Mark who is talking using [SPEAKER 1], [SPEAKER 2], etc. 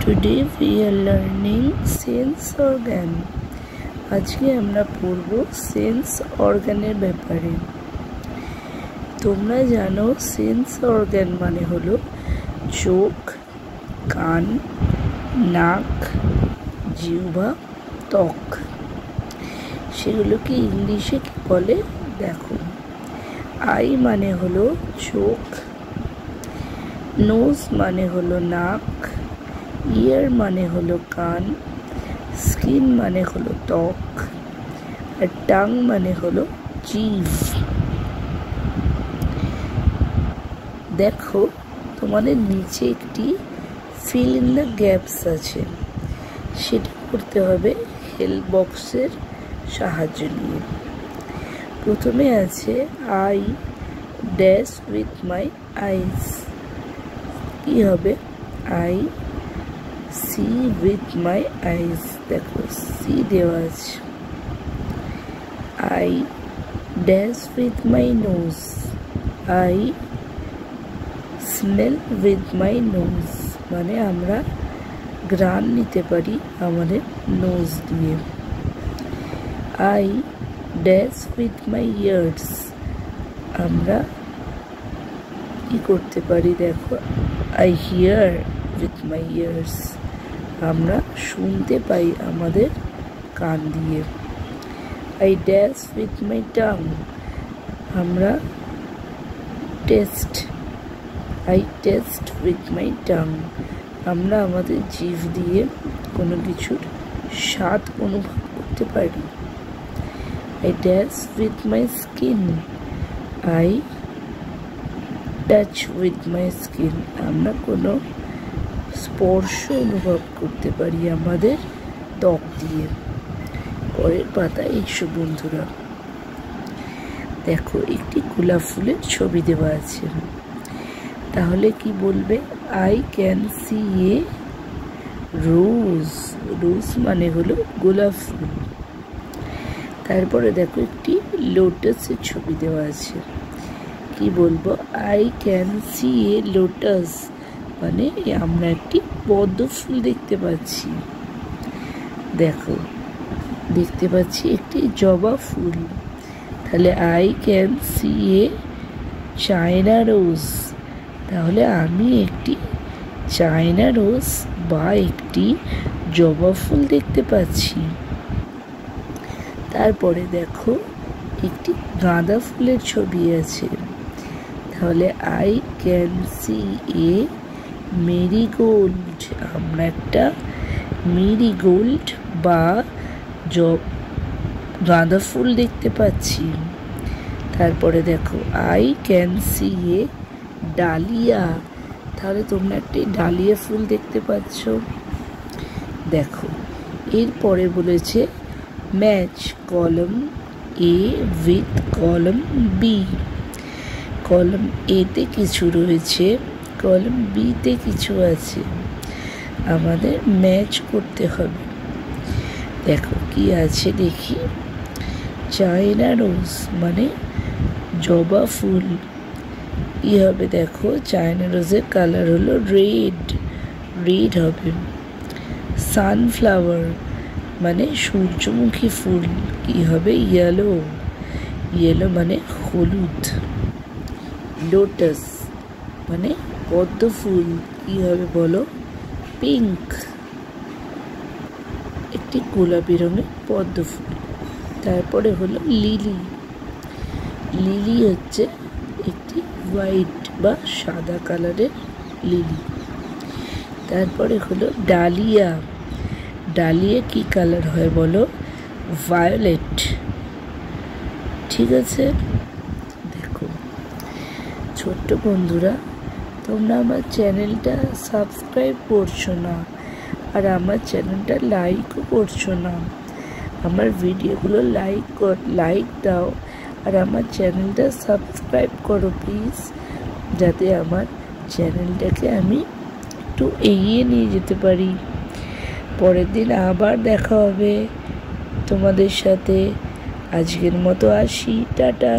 [SPEAKER 1] Today we are learning sense organ. আজকে আমরা পড়ব সেন্স অর্গানের ব্যাপারে। তোমরা জানো সেন্স অর্গান মানে হলো চোখ, কান, নাক, জিহ্বা, ত্বক। সেগুলোকে ইংলিশে কি বলে দেখো। আই মানে হলো চোখ, নোজ মানে হলো নাক, ইয়ার মানে হলো কান, স্কিন মানে হলো ত্বক, আর টাং মানে হলো জিভ। দেখো তোমাদের নিচে একটি ফিল ইন দ্য গ্যাপস আছে, সেটা করতে হবে হেল্প বক্সের সাহায্য নিয়ে। প্রথমে আছে I dash with my eyes. কি হবে? I see with my eyes. দেখো সি দেওয়া আছে। I dash with my nose. I smell with my nose, মানে আমরা ঘ্রাণ নিতে পারি আমাদের নোজ দিয়ে। I dash with my ears. আমরা কি করতে পারি দেখো, I hear with my ears. আমরা শুনতে পাই আমাদের কান দিয়ে। I dash with my tongue. আমরা taste, I taste with my tongue. আমরা আমাদের জিভ দিয়ে কোনো কিছুর স্বাদ অনুভব করতে পারি। I dash with my skin. I touch with my skin. আমরা কোনো স্পর্শ অনুভব করতে পারি আমাদের ত্বক দিয়ে। পরের পাতায় এসো বন্ধুরা। দেখো একটি গোলাপ ফুলের ছবি দেওয়া আছে, তাহলে কি বলবে? আই ক্যান সি এ রোজ। রোজ মানে হলো গোলাপ ফুল। তারপরে দেখো একটি লোটাসের ছবি দেওয়া আছে, কি বলবো? I can see A lotus, মানে আমরা একটি পদ্ম ফুল দেখতে পাচ্ছি। দেখো দেখতে পাচ্ছি একটি জবা ফুল, তাহলে I can see A China rose. তাহলে আমি একটি চায়না রোজ বা একটি জবা ফুল দেখতে পাচ্ছি। তারপরে দেখো একটি গাঁদা ফুলের ছবি আছে, তাহলে I can see A marigold. আমরা একটা মেরিগোল্ড বা গাঁদা ফুল দেখতে পাচ্ছি। তারপরে দেখো I can see A dahlia. তাহলে তোমরা একটি ডালিয়া ফুল দেখতে পাচ্ছ। দেখো এরপরে বলেছে ম্যাচ কলম এ উইথ কলম বি। কলম এতে কিছু রয়েছে, কলম বিতে কিছু আছে, আমাদের ম্যাচ করতে হবে। দেখো কি আছে দেখি। চায়না রোজ মানে জবা ফুল। কি হবে দেখো, চায়না রোজের কালার হলো রেড, রেড হবে। সানফ্লাওয়ার মানে সূর্যমুখী ফুল, কি হবে? ইয়েলো, ইয়েলো মানে হলুদ। লোটাস মানে পদ্ম ফুল, কি হবে বলো? পিঙ্ক, একটি গোলাপি রঙের পদ্ম ফুল। তারপরে হলো লিলি। লিলি হচ্ছে একটি হোয়াইট বা সাদা কালারের লিলি। তারপরে হলো ডালিয়া। ডালিয়া কি কালার হয় বলো? ভায়োলেট। ঠিক আছে। দেখো ছোট্ট বন্ধুরা, তোমরা আমার চ্যানেলটা সাবস্ক্রাইব করছো না, আর আমার চ্যানেলটা লাইকও করছো না। আমার ভিডিওগুলো লাইক দাও, আর আমার চ্যানেলটা সাবস্ক্রাইব করো প্লিজ, যাতে আমার চ্যানেলটাকে আমি একটু এগিয়ে নিয়ে যেতে পারি। পরের দিন আবার দেখা হবে তোমাদের সাথে। আজকের মতো আসি, টাটা।